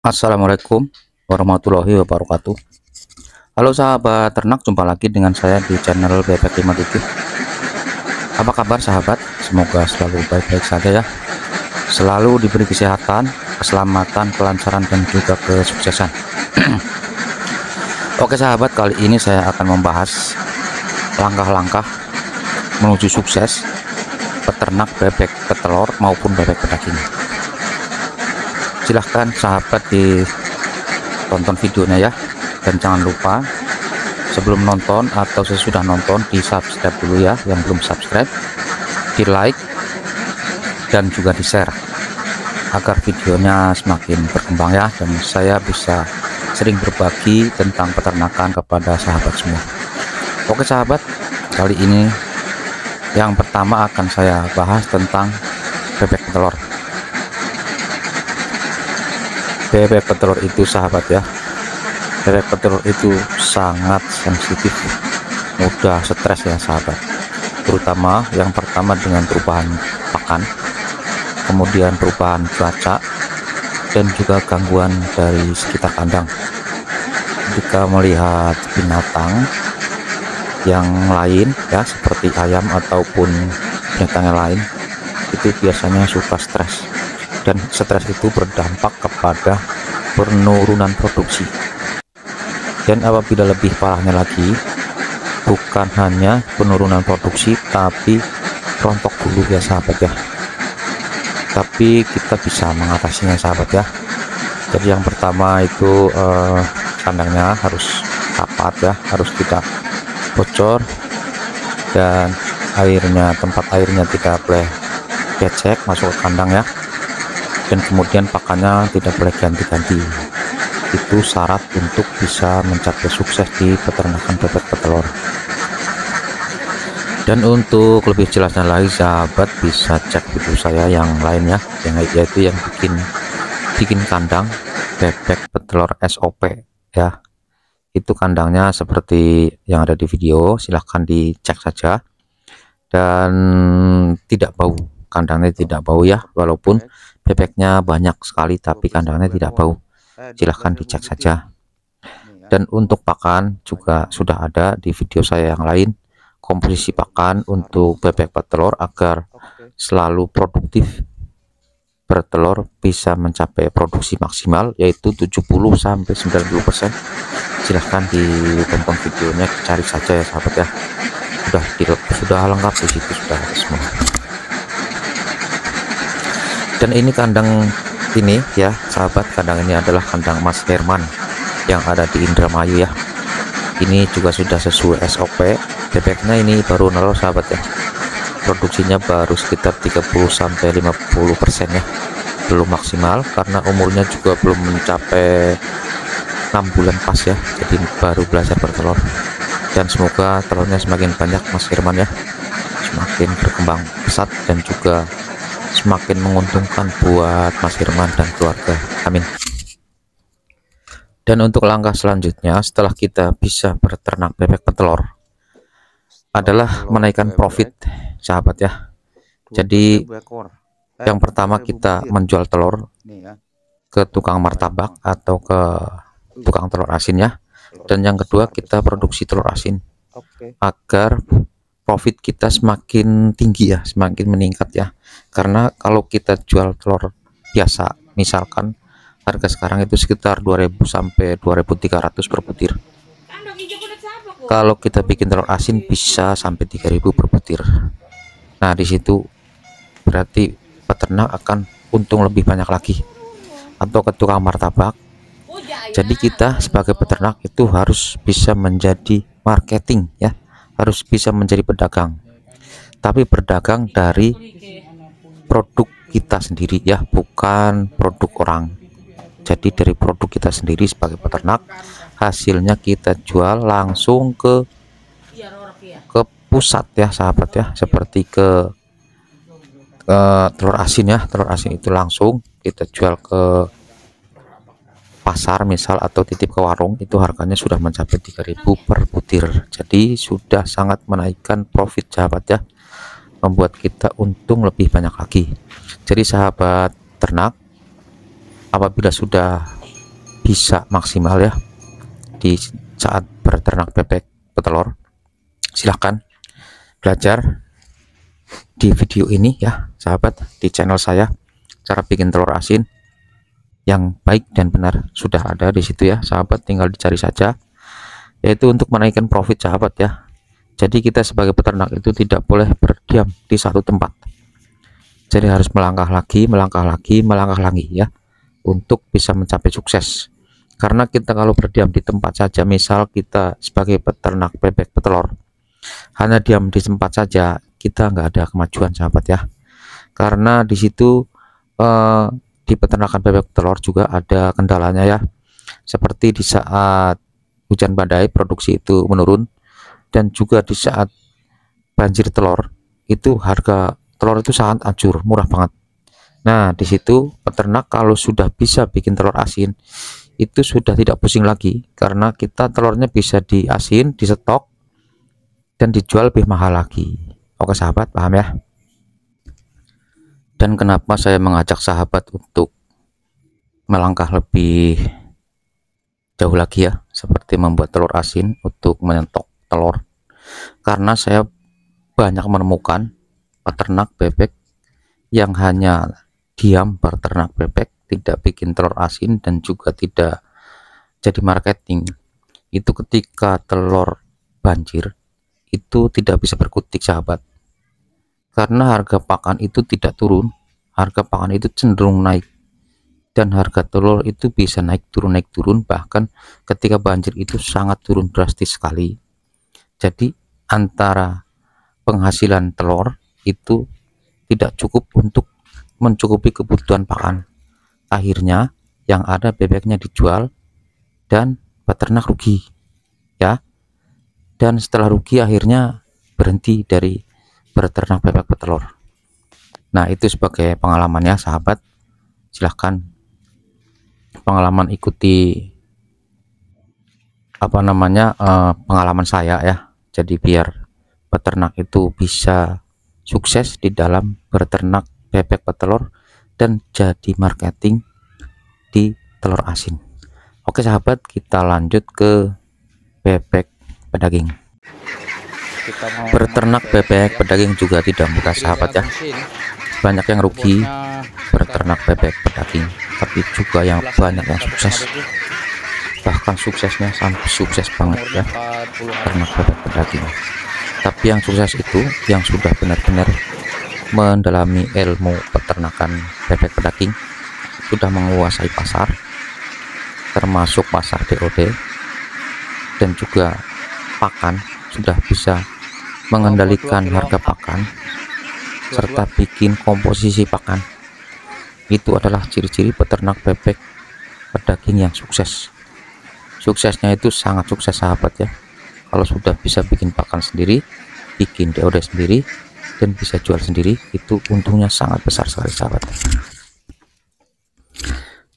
Assalamualaikum warahmatullahi wabarakatuh. Halo sahabat ternak, jumpa lagi dengan saya di channel Bebek 57. Apa kabar sahabat? Semoga selalu baik-baik saja ya. Selalu diberi kesehatan, keselamatan, kelancaran, dan juga kesuksesan. Oke sahabat, kali ini saya akan membahas langkah-langkah menuju sukses peternak bebek petelur maupun bebek pedaging. Silahkan sahabat ditonton videonya ya, dan jangan lupa sebelum nonton atau sesudah nonton di subscribe dulu ya, yang belum subscribe di like dan juga di share agar videonya semakin berkembang ya, dan saya bisa sering berbagi tentang peternakan kepada sahabat semua. Oke sahabat, kali ini yang pertama akan saya bahas tentang bebek petelur. Bebek petelur itu sahabat ya, bebek petelur itu sangat sensitif, mudah stres ya sahabat, terutama yang pertama dengan perubahan pakan, kemudian perubahan cuaca, dan juga gangguan dari sekitar kandang. Jika melihat binatang yang lain ya, seperti ayam ataupun binatang yang lain, itu biasanya suka stres, dan stres itu berdampak kepada penurunan produksi. Dan apabila lebih parahnya lagi, bukan hanya penurunan produksi tapi rontok dulu ya sahabat ya. Tapi kita bisa mengatasinya sahabat ya. Jadi yang pertama itu kandangnya harus rapat ya, harus tidak bocor, dan tempat airnya tidak boleh becek masuk ke kandang ya. Dan kemudian pakannya tidak boleh ganti-ganti. Itu syarat untuk bisa mencapai sukses di peternakan bebek petelur. Dan untuk lebih jelasnya lagi sahabat, bisa cek video saya yang lain ya, yaitu yang bikin kandang bebek petelur SOP ya. Itu kandangnya seperti yang ada di video, silahkan dicek saja. Dan tidak bau, kandangnya tidak bau ya, walaupun bebeknya banyak sekali tapi kandangnya tidak bau. Silahkan dicek saja. Dan untuk pakan juga sudah ada di video saya yang lain, komposisi pakan untuk bebek petelur agar selalu produktif bertelur, bisa mencapai produksi maksimal yaitu 70-90%. Silahkan ditonton videonya, cari saja ya sahabat ya, sudah lengkap di situ, sudah ada semua. Dan ini kandang ini ya sahabat, kandang ini adalah kandang Mas Herman yang ada di Indramayu ya. Ini juga sudah sesuai SOP. Bebeknya ini baru nelor sahabat ya, produksinya baru sekitar 30-50% ya, belum maksimal karena umurnya juga belum mencapai 6 bulan pas ya, jadi baru belajar bertelur. Dan semoga telurnya semakin banyak Mas Herman ya, semakin berkembang pesat dan juga semakin menguntungkan buat Mas Herman dan keluarga, amin. Dan untuk langkah selanjutnya setelah kita bisa berternak bebek petelur adalah menaikkan profit sahabat ya. Jadi yang pertama kita menjual telur ke tukang martabak atau ke tukang telur asin ya. Dan yang kedua kita produksi telur asin agar profit kita semakin tinggi ya, semakin meningkat ya. Karena kalau kita jual telur biasa, misalkan harga sekarang itu sekitar 2000 sampai 2300 per butir. Kalau kita bikin telur asin bisa sampai 3000 per butir. Nah, di situ berarti peternak akan untung lebih banyak lagi, atau ke tukang martabak. Jadi kita sebagai peternak itu harus bisa menjadi marketing ya, harus bisa menjadi pedagang, tapi berdagang dari produk kita sendiri ya, bukan produk orang. Jadi dari produk kita sendiri sebagai peternak, hasilnya kita jual langsung ke pusat ya sahabat ya, seperti ke telur asin ya. Telur asin itu langsung kita jual ke pasar misal, atau titip ke warung, itu harganya sudah mencapai 3000 per butir. Jadi sudah sangat menaikkan profit sahabat ya, membuat kita untung lebih banyak lagi. Jadi sahabat ternak, apabila sudah bisa maksimal ya di saat berternak bebek petelur. Silahkan belajar di video ini ya sahabat, di channel saya cara bikin telur asin yang baik dan benar sudah ada di situ ya sahabat, tinggal dicari saja, yaitu untuk menaikkan profit sahabat ya. Jadi kita sebagai peternak itu tidak boleh berdiam di satu tempat, jadi harus melangkah lagi ya untuk bisa mencapai sukses. Karena kita kalau berdiam di tempat saja, misal kita sebagai peternak bebek petelur hanya diam di tempat saja, kita nggak ada kemajuan sahabat ya. Karena di situ di peternakan bebek telur juga ada kendalanya ya, seperti di saat hujan badai produksi itu menurun, dan juga di saat banjir telur itu harga telur itu sangat hancur, murah banget. Nah di situ peternak kalau sudah bisa bikin telur asin itu sudah tidak pusing lagi, karena kita telurnya bisa diasin, distok dan dijual lebih mahal lagi. Oke sahabat, paham ya? Dan kenapa saya mengajak sahabat untuk melangkah lebih jauh lagi ya, seperti membuat telur asin untuk menyetok telur, karena saya banyak menemukan peternak bebek yang hanya diam berternak bebek, tidak bikin telur asin dan juga tidak jadi marketing. Itu ketika telur banjir itu tidak bisa berkutik sahabat, karena harga pakan itu tidak turun, harga pakan itu cenderung naik, dan harga telur itu bisa naik turun, bahkan ketika banjir itu sangat turun drastis sekali. Jadi antara penghasilan telur itu tidak cukup untuk mencukupi kebutuhan pakan, akhirnya yang ada bebeknya dijual dan peternak rugi ya. Dan setelah rugi akhirnya berhenti dari berternak bebek petelur. Nah itu sebagai pengalamannya sahabat, silahkan pengalaman ikuti pengalaman saya ya. Jadi biar peternak itu bisa sukses di dalam berternak bebek petelur dan jadi marketing di telur asin. Oke sahabat, kita lanjut ke bebek pedaging. Berternak bebek pedaging juga tidak mudah sahabat ya, banyak yang rugi berternak bebek pedaging, tapi juga yang banyak yang sukses, bahkan suksesnya sampai sukses banget ya ternak bebek pedaging. Tapi yang sukses itu yang sudah benar-benar mendalami ilmu peternakan bebek pedaging, sudah menguasai pasar termasuk pasar DOD, dan juga pakan, sudah bisa mengendalikan harga pakan serta bikin komposisi pakan. Itu adalah ciri-ciri peternak bebek pedaging yang sukses. Suksesnya itu sangat sukses sahabat ya, kalau sudah bisa bikin pakan sendiri, bikin DOD sendiri, dan bisa jual sendiri, itu untungnya sangat besar sekali sahabat.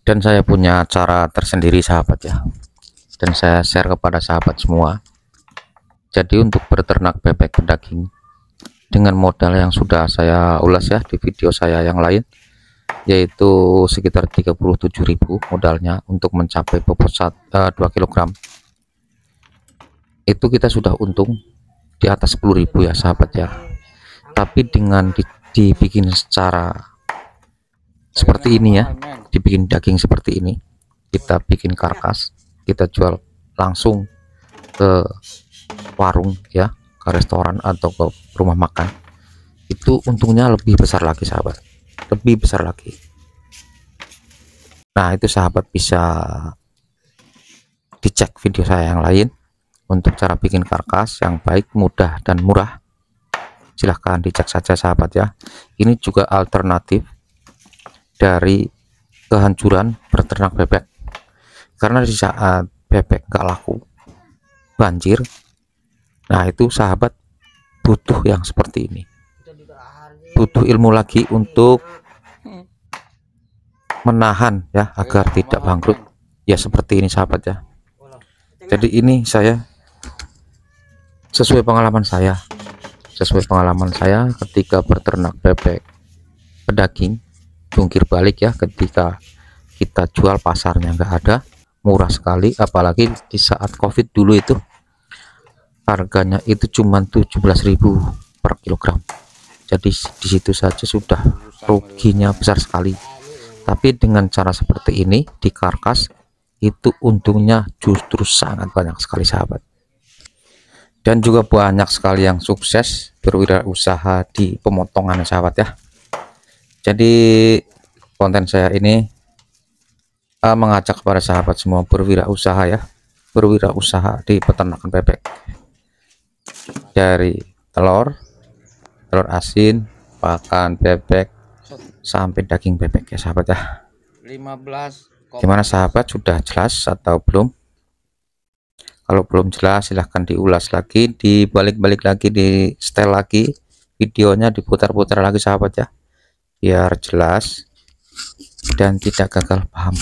Dan saya punya cara tersendiri sahabat ya, dan saya share kepada sahabat semua. Jadi untuk berternak bebek pedaging dengan modal yang sudah saya ulas ya di video saya yang lain, yaitu sekitar 37.000 modalnya untuk mencapai bobot 2 kg, itu kita sudah untung di atas 10.000 ya sahabat ya. Tapi dengan dibikin secara seperti ini ya, dibikin daging seperti ini, kita bikin karkas, kita jual langsung ke warung ya, ke restoran atau ke rumah makan, itu untungnya lebih besar lagi sahabat, lebih besar lagi. Nah itu sahabat bisa dicek video saya yang lain untuk cara bikin karkas yang baik, mudah dan murah. Silahkan dicek saja sahabat ya. Ini juga alternatif dari kehancuran berternak bebek, karena di saat bebek gak laku, banjir, nah itu sahabat butuh yang seperti ini, butuh ilmu lagi untuk menahan ya agar tidak bangkrut ya, seperti ini sahabat ya. Jadi ini saya sesuai pengalaman saya ketika berternak bebek pedaging, jungkir balik ya, ketika kita jual pasarnya nggak ada, murah sekali, apalagi di saat COVID dulu itu harganya itu cuma 17.000 per kilogram. Jadi di situ saja sudah ruginya besar sekali. Tapi dengan cara seperti ini di karkas itu untungnya justru sangat banyak sekali sahabat. Dan juga banyak sekali yang sukses berwirausaha di pemotongan sahabat ya. Jadi konten saya ini mengajak kepada sahabat semua berwirausaha ya, berwirausaha di peternakan bebek, dari telur asin, bahkan bebek sampai daging bebek ya sahabat ya. 15. Gimana sahabat, sudah jelas atau belum? Kalau belum jelas silahkan diulas lagi, dibalik-balik lagi, di setel lagi videonya, diputar-putar lagi sahabat ya, biar jelas dan tidak gagal paham.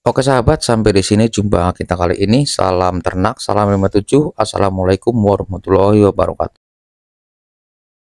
Oke sahabat, sampai di sini jumpa kita kali ini. Salam ternak, salam 57. Assalamualaikum warahmatullahi wabarakatuh.